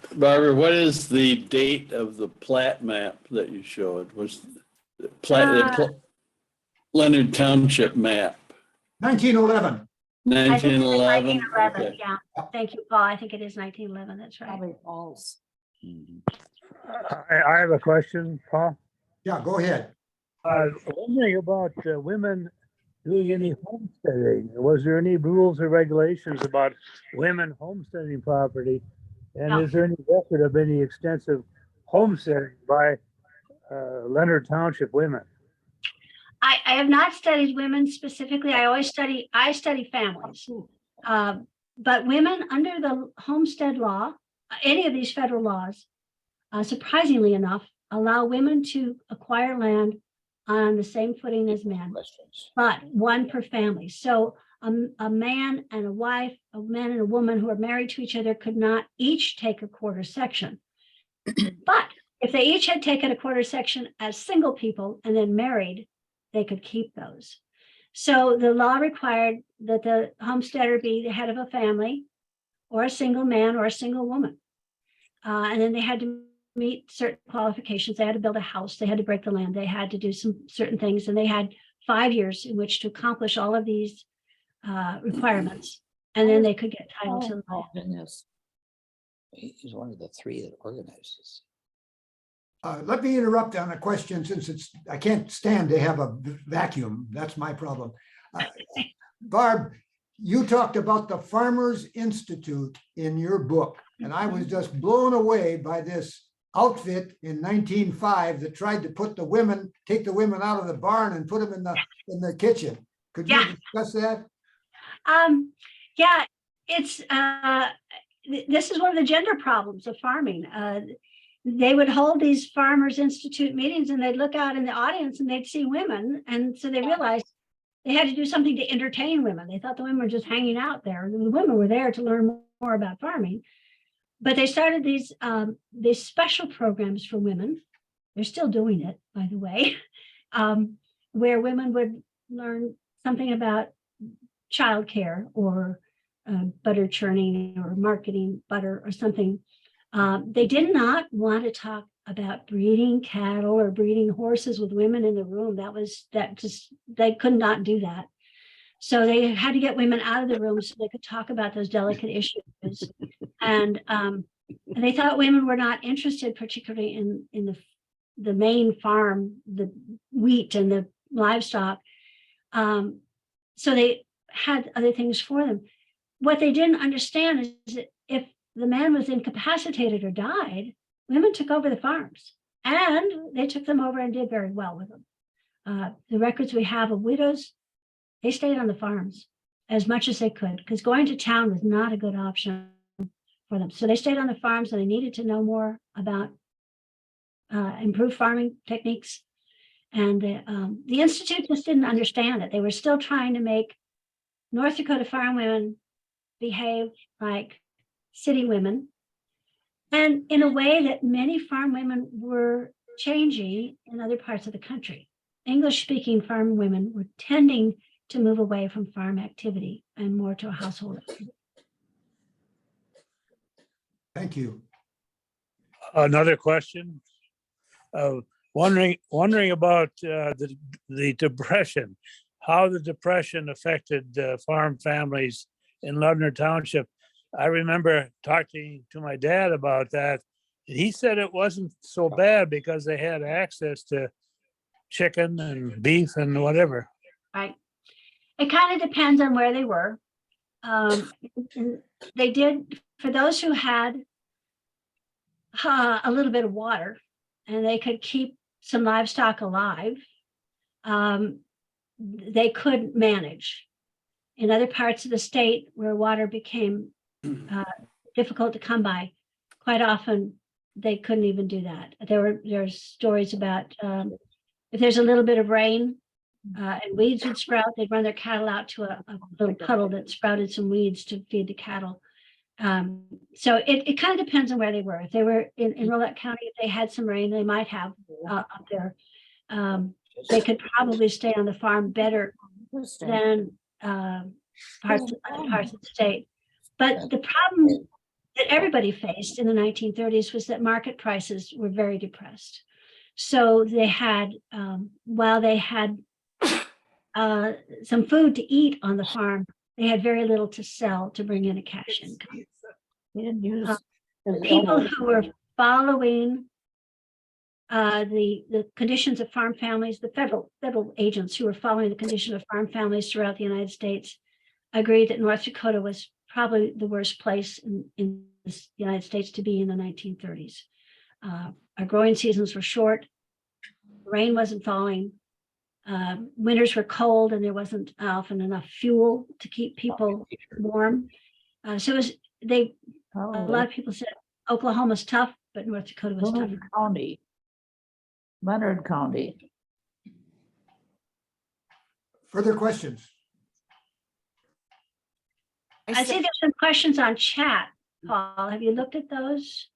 what is the date of the plat map that you showed? Was the Leonard Township map? 1911. 1911? 1911, Okay. yeah. Thank you, Paul. I think it is 1911. That's right. Probably false. I have a question, Paul. Yeah, go ahead. Wondering about women doing any homesteading. Was there any rules or regulations about women homesteading property? And No. is there any record of any extensive homesteading by Leonard Township women? I have not studied women specifically. I study families. But women under the homestead law, any of these federal laws, surprisingly enough, allow women to acquire land on the same footing as men, but one per family. So a man and a wife, a man and a woman who are married to each other could not each take a quarter section. But if they each had taken a quarter section as single people and then married, they could keep those. So the law required that the homesteader be the head of a family or a single man or a single woman. And then they had to meet certain qualifications. They had to build a house. They had to break the land. They had to do some certain things. And they had 5 years in which to accomplish all of these requirements. And then they could get title to the land. Goodness. He's one of the three that organized this. Let me interrupt on a question since I can't stand to have a vacuum. That's my problem. Barb, you talked about the Farmers Institute in your book, and I was just blown away by this outfit in 1905 that tried to take the women out of the barn and put them in the kitchen. Could you discuss that? Yeah, it's this is one of the gender problems of farming. They would hold these Farmers Institute meetings and they'd look out in the audience and they'd see women. And so they realized they had to do something to entertain women. They thought the women were just hanging out there. The women were there to learn more about farming. But they started these special programs for women. They're still doing it, by the way, where women would learn something about childcare or butter churning or marketing butter or something. They did not want to talk about breeding cattle or breeding horses with women in the room. They could not do that. So they had to get women out of the room so they could talk about those delicate issues. And they thought women were not interested, particularly in the main farm, the wheat and the livestock. So they had other things for them. What they didn't understand is that if the man was incapacitated or died, women took over the farms and they took them over and did very well with them. The records we have of widows, they stayed on the farms as much as they could because going to town was not a good option for them. So they stayed on the farms and they needed to know more about improved farming techniques. And the Institute just didn't understand it. They were still trying to make North Dakota farm women behave like city women, and in a way that many farm women were changing in other parts of the country. English-speaking farm women were tending to move away from farm activity and more to a household activity. Thank you. Another question. Wondering about the Depression, how the Depression affected farm families in Lubner Township. I remember talking to my dad about that. He said it wasn't so bad because they had access to chicken and beef and whatever. Right. It kind of depends on where they were. And they did, for those who had a little bit of water and they could keep some livestock alive, they could manage. In other parts of the state where water became difficult to come by, quite often they couldn't even do that. There's stories about if there's a little bit of rain and weeds would sprout, they'd run their cattle out to a little puddle that sprouted some weeds to feed the cattle. So it kind of depends on where they were. If they were in Rolette County, if they had some rain, they might have up there. They could probably stay on the farm better than parts of the state. But the problem that everybody faced in the 1930s was that market prices were very depressed. So they had, while they had some food to eat on the farm, they had very little to sell to bring in a cash income. People who were following the conditions of farm families, the federal agents who were following the condition of farm families throughout the United States, agreed that North Dakota was probably the worst place in the United States to be in the 1930s. Our growing seasons were short, rain wasn't falling, winters were cold, and there wasn't often enough fuel to keep people warm. So it was, a lot of people said Oklahoma's tough, but North Dakota was tougher. County. Leonard County. Further questions? I see there's some questions on chat, Paul. Have you looked at those?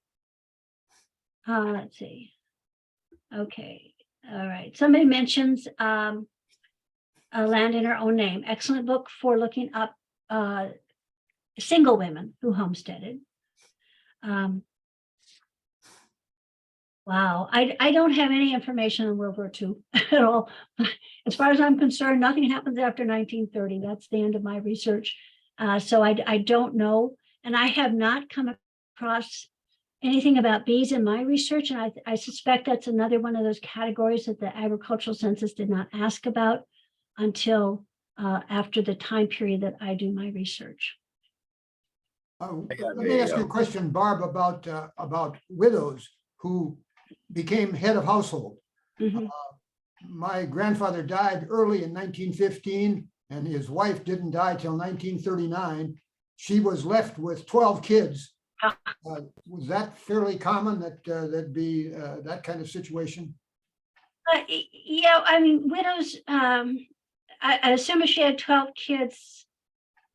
Let's see. Okay, all right. Somebody mentions a Land in Her Own Name. Excellent book for looking up single women who homesteaded. Wow, I don't have any information on World War II at all. As far as I'm concerned, nothing happens after 1930. That's the end of my research. So I don't know. And I have not come across anything about bees in my research. And I suspect that's another one of those categories that the agricultural census did not ask about until after the time period that I do my research. Let me ask you a question, Barb, about widows who became head of household. Mm-hmm. My grandfather died early in 1915, and his wife didn't die till 1939. She was left with 12 kids. Was that fairly common, that that'd be that kind of situation? Yeah, I mean, widows, I assume if she had 12 kids,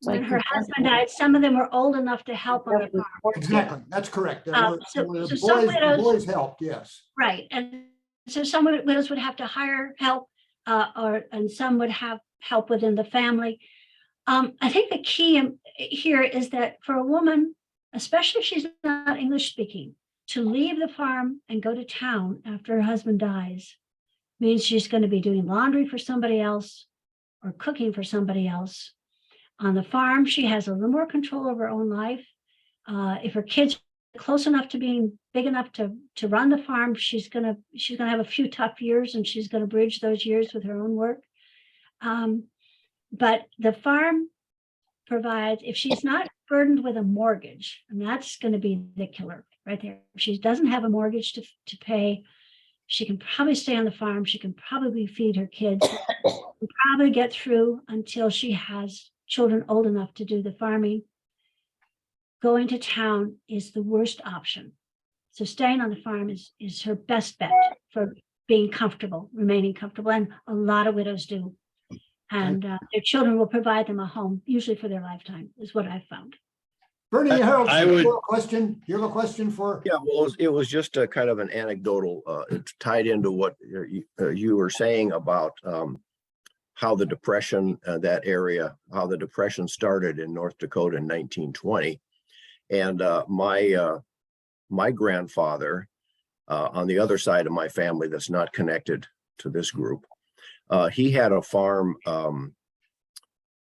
when her husband died, some of them were old enough to help on the farm. Exactly, that's correct. So some widows, boys helped, yes. right, and so some widows would have to hire help, and some would have help within the family. I think the key here is that for a woman, especially if she's not English speaking, to leave the farm and go to town after her husband dies means she's going to be doing laundry for somebody else or cooking for somebody else. On the farm, she has a little more control over her own life. If her kids are close enough to being big enough to run the farm, she's gonna have a few tough years, and she's gonna bridge those years with her own work. But the farm provides, if she's not burdened with a mortgage, and that's going to be the killer right there. If she doesn't have a mortgage to pay, she can probably stay on the farm. She can probably feed her kids, and probably get through until she has children old enough to do the farming. Going to town is the worst option. So staying on the farm is her best bet for being comfortable, remaining comfortable. And a lot of widows do. And their children will provide them a home, usually for their lifetime, is what I've found. Bernie Harold, I you would- have a question? You have a question for? Yeah, well, it was just a kind of an anecdotal, it's tied into what you were saying about how the Depression, that area, how the Depression started in North Dakota in 1920. And my grandfather, on the other side of my family that's not connected to this group, he had a farm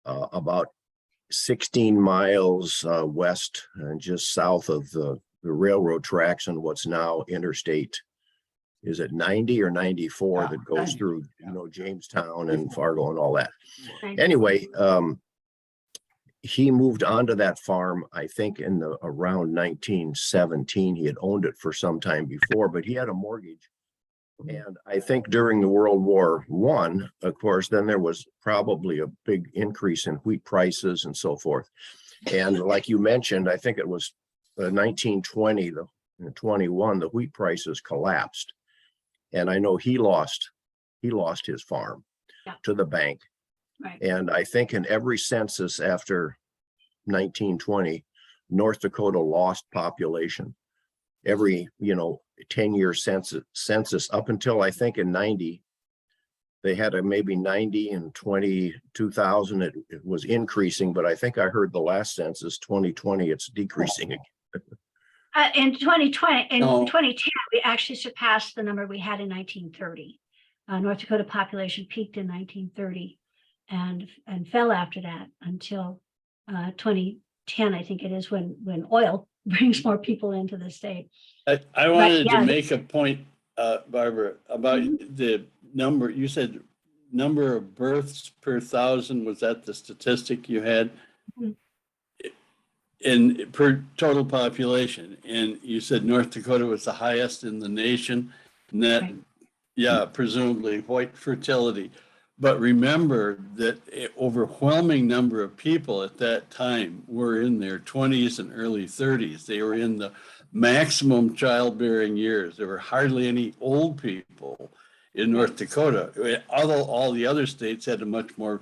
about 16 miles west and just south of the railroad tracks and what's now Interstate, is it 90 or 94 Yeah, that goes 90, through, Jamestown and Fargo and all that. Right. Anyway, he moved onto that farm, I think in around 1917. He had owned it for some time before, but he had a mortgage. And I think during the World War I, of course, then there was probably a big increase in wheat prices and so forth. And like you mentioned, I think it was 1920, 21, the wheat prices collapsed. And I know he lost his farm to the bank. Right. And I think in every census after 1920, North Dakota lost population. Every, 10-year census up until I think in 90, they had a maybe 90 and 22,000. It was increasing, but I think I heard the last census 2020, it's decreasing again. In 2020, in No. 2010, we actually surpassed the number we had in 1930. North Dakota population peaked in 1930 and fell after that until 2010, I think it is, when oil brings more people into the state. I wanted yeah. to make a point, Barbara, about the number, you said number of births per thousand, was that the statistic you had? Mhm. In per total population, and you said North Dakota was the highest in the nation, and that, Right. yeah, presumably white fertility. But remember that an overwhelming number of people at that time were in their 20s and early 30s. They were in the maximum childbearing years. There were hardly any old people in North Dakota, although all the other states had a much more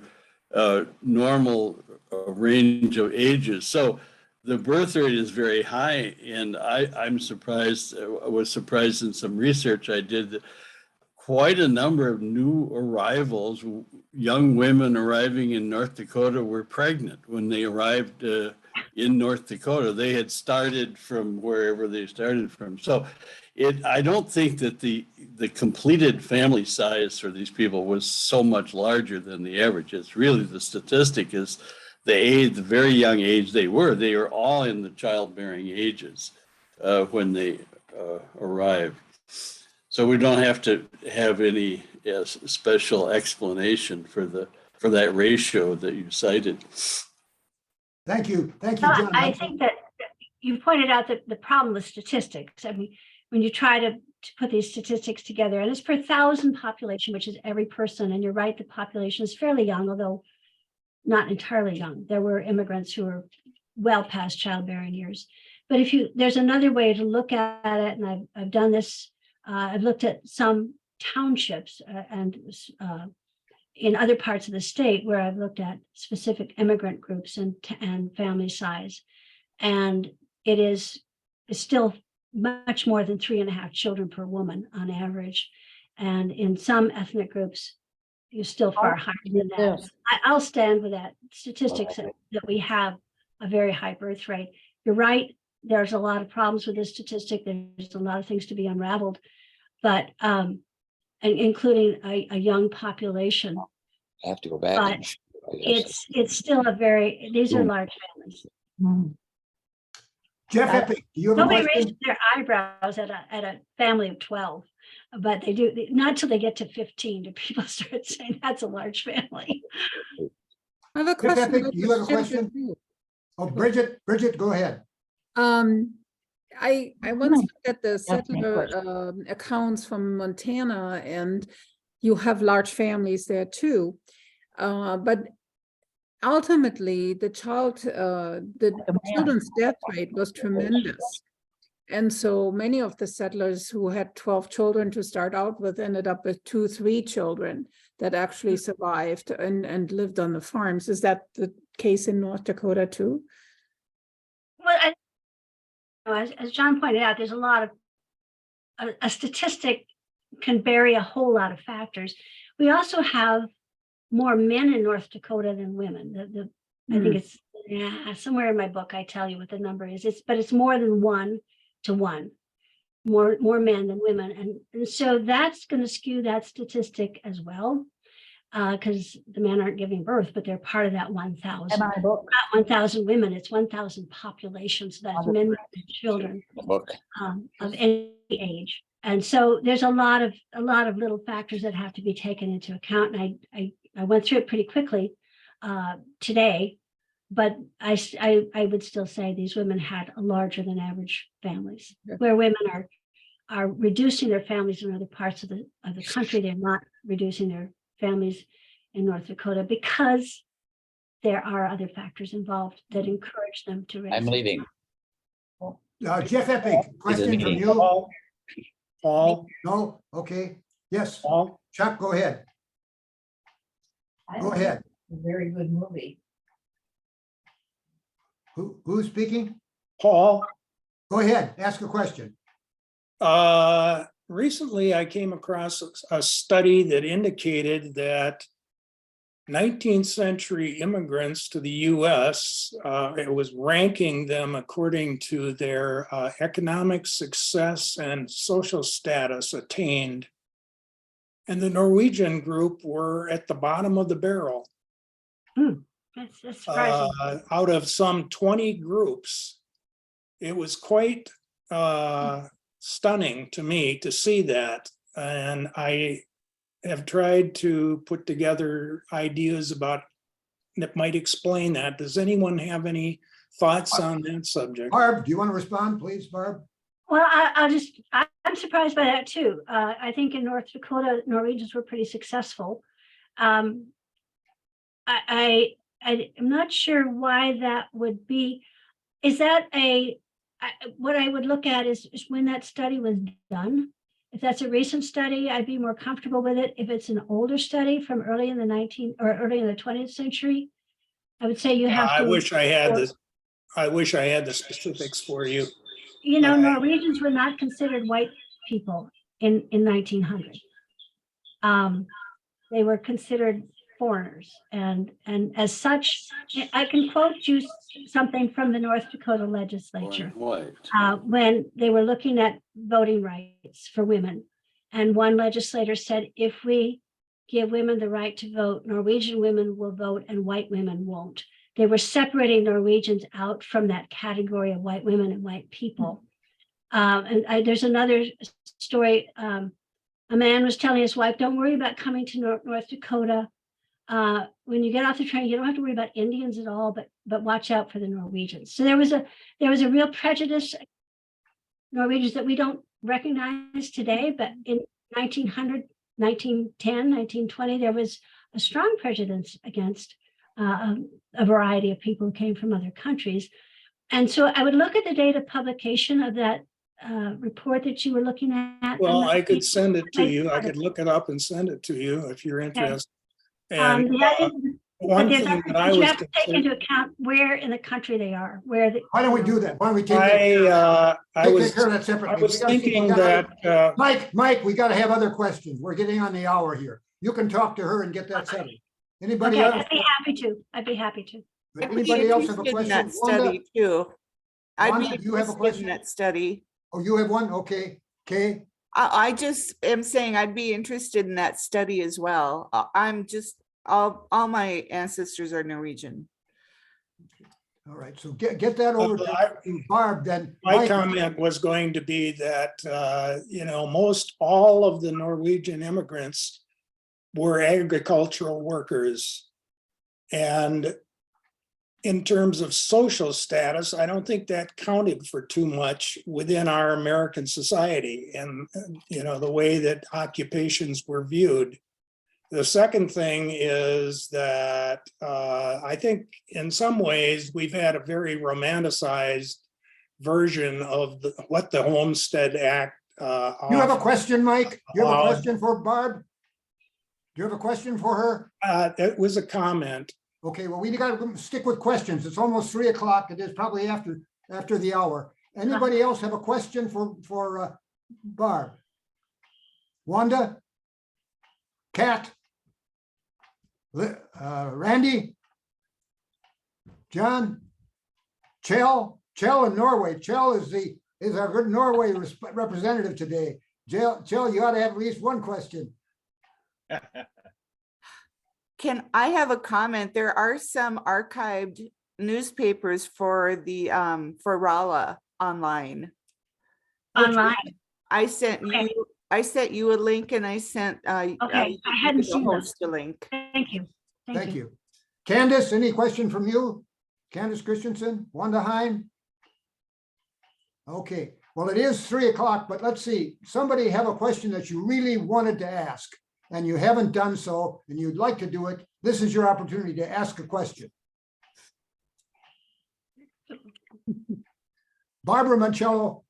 normal range of ages. So the birth rate is very high, and I'm surprised. I was surprised in some research I did that quite a number of new arrivals, young women arriving in North Dakota, were pregnant when they arrived in North Dakota. They had started from wherever they started from. So I don't think that the completed family size for these people was so much larger than the average. It's really, the statistic is the age, the very young age they were. They were all in the childbearing ages when they arrived. So we don't have to have any special explanation for that ratio that you cited. Thank you, John. I think that you pointed out that the problem with statistics, I mean, when you try to put these statistics together, and it's per thousand population, which is every person, and you're right, the population is fairly young, although not entirely young. There were immigrants who were well past childbearing years. But there's another way to look at it, and I've done this. I've looked at some townships and in other parts of the state where I've looked at specific immigrant groups and family size. And it's still much more than 3.5 children per woman on average. And in some ethnic groups, you're still far higher than that. Yes. I'll stand with that statistics that we have a very high birth rate. You're right. There's a lot of problems with this statistic. There's a lot of things to be unraveled, but including a young population. I have to go back. But and check, I guess. it's still these are large families. Jeff Epic, do you have a Nobody question? raises their eyebrows at a family of 12, but they do not until they get to 15 do people start saying that's a large family. I have a Jeff question. Epic, about do you the have a question? children. Oh, Bridget, go ahead. I once looked at the That's my settler accounts from Montana, and you have large families there too. But ultimately, the children's death rate was tremendous. And so many of the settlers who had 12 children to start out with ended up with 2, 3 children that actually survived and lived on the farms. Is that the case in North Dakota too? Well, Well, as John pointed out, there's a lot of, a statistic can vary a whole lot of factors. We also have more men in North Dakota than women. I think it's somewhere in my book, I tell you what the number is. But it's more than 1 to 1, more men than women. And so that's going to skew that statistic as well, because the men aren't giving birth, but they're part of that 1,000. My book. Not 1,000 women, it's 1,000 population. So that's men, women, and children Book. of any age. And so there's a lot of little factors that have to be taken into account. And I went through it pretty quickly today, but I would still say these women had a larger than average families, where women are reducing their families in other parts of the country. They're not reducing their families in North Dakota because there are other factors involved that encourage them to raise. I'm leaving. Jeff Epping, question from you? Paul, No? Okay. Yes. Paul, Chuck, go ahead. Go ahead. A very good movie. Who's speaking? Paul, Go ahead. Ask a question. recently I came across a study that indicated that 19th century immigrants to the US, it was ranking them according to their economic success and social status attained. And the Norwegian group were at the bottom of the barrel. That's surprising. Out of some 20 groups. It was quite stunning to me to see that. And I have tried to put together ideas about that might explain that. Does anyone have any thoughts on that subject? Barb, do you want to respond, please, Barb? Well, I'm surprised by that too. I think in North Dakota, Norwegians were pretty successful. I'm not sure why that would be. Is that what I would look at is when that study was done. If that's a recent study, I'd be more comfortable with it. If it's an older study from early in the 20th century, I would say you have to. I wish I had the specifics for you. You know, Norwegians were not considered white people in 1900. They were considered foreigners, and as such, I can quote you something from the North Dakota legislature when they were looking at voting rights for women, and one legislator said, if we give women the right to vote, Norwegian women will vote and white women won't. They were separating Norwegians out from that category of white women and white people. There's another story. A man was telling his wife, don't worry about coming to North Dakota. When you get off the train, you don't have to worry about Indians at all, but watch out for the Norwegians. So there was a real prejudice, Norwegians that we don't recognize today, but in 1900, 1910, 1920, there was a strong prejudice against a variety of people who came from other countries. And so I would look at the date of publication of that report that you were looking at. Well, I could send it to you. I could look it up and send it to you if you're interested. And one thing that I was you have to take into account where in the country they are. Why don't we do that? Why don't we take care of that separately? I was thinking that Mike, we got to have other questions. We're getting on the hour here. You can talk to her and get that settled. Anybody else? I'd be happy to. Anybody else have a question? In that study too. I'd be you have a question in that study. Oh, you have one? Okay. Okay. I just am saying I'd be interested in that study as well. I'm just all my ancestors are Norwegian. All right, so get that over to Barb then. My comment was going to be that most all of the Norwegian immigrants were agricultural workers, and in terms of social status, I don't think that counted for too much within our American society and, the way that occupations were viewed. The second thing is that I think in some ways we've had a very romanticized version of what the Homestead Act. You have a question, Mike? You have a question for Barb? Do you have a question for her? It was a comment. Okay, well, we got to stick with questions. It's almost 3 o'clock. It is probably after after the hour. Anybody else have a question for Barb? Wanda? Kat? Randy? John? Chell in Norway. Chell is our good Norway representative today. Chell, you ought to have at least one question. Can I have a comment? There are some archived newspapers for the for Rolla online. Online. I sent Okay. you a link and I sent Okay, I hadn't the seen host a link. Thank you. Thank you. Candace, any question from you? Candace Christensen, Wanda Hine? Okay, well, it is 3 o'clock, but let's see. Somebody have a question that you really wanted to ask and you haven't done so and you'd like to do it. This is your opportunity to ask a question. Barbara Marchello,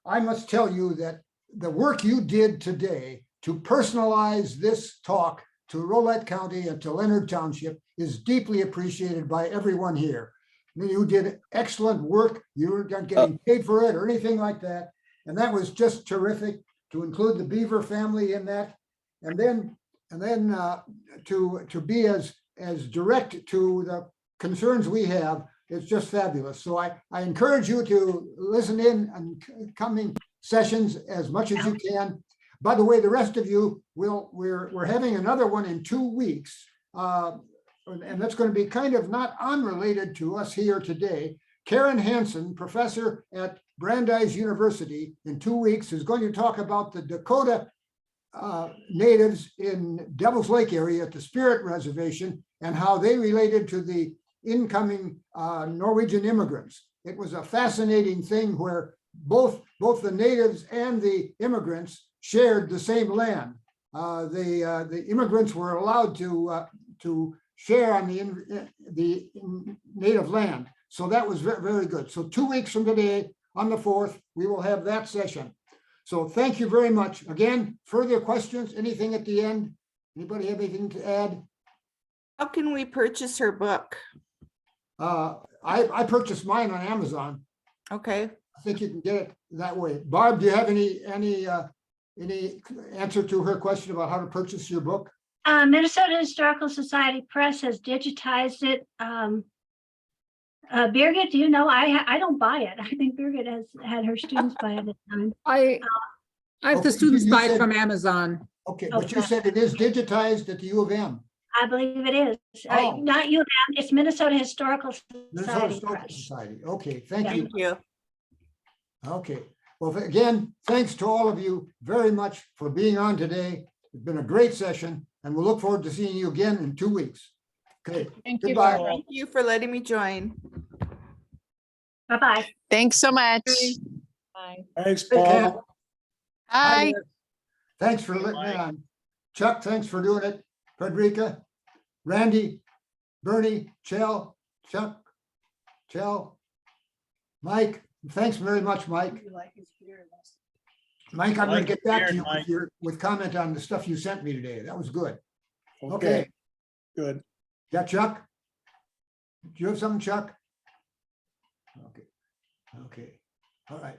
I must tell you that the work you did today to personalize this talk to Rolette County and to Leonard Township is deeply appreciated by everyone here. You did excellent work. You weren't getting paid for it or anything like that. And that was just terrific to include the Beaver family in that. And then to be as direct to the concerns we have, it's just fabulous. So I encourage you to listen in on coming sessions as much as you can. By the way, the rest of you we're having another one in 2 weeks. And that's going to be kind of not unrelated to us here today. Karen Hansen, professor at Brandeis University in 2 weeks, is going to talk about the Dakota natives in Devil's Lake area at the Spirit Reservation and how they related to the incoming Norwegian immigrants. It was a fascinating thing where both the natives and the immigrants shared the same land. The immigrants were allowed to share on the native land. So that was very, very good. So 2 weeks from today, on the 4th, we will have that session. So thank you very much. Again, further questions, anything at the end? Anybody have anything to add? How can we purchase her book? I purchased mine on Amazon. Okay. I think you can get it that way. Barb, do you have any answer to her question about how to purchase your book? Minnesota Historical Society Press has digitized it. Birgit, do you know? I don't buy it. I think Birgit has had her students buy it at the time. I have the Okay, students you buy it said- from Amazon. Okay, but you said it is digitized at the U of M. I believe it is. Oh. Not you, it's Minnesota Historical Minnesota Society Historical Press. Society. Okay, thank Yeah. you. Thank you. Okay, well, again, thanks to all of you very much for being on today. It's been a great session and we'll look forward to seeing you again in 2 weeks. Okay, Thank you. goodbye. Thank you for letting me join. Bye-bye. Thanks so much. Bye. Thanks, Hey, Kat. Paul. Hi. Thanks for letting me on. Chuck, thanks for doing it. Frederica, Randy, Bernie, Chuck, Mike, thanks very much, Mike. Mike, I'm going to get back to you with comment on the stuff you sent me today. That was good. Okay. Good. Yeah, Chuck? Do you have something, Chuck? Okay. Okay. All right.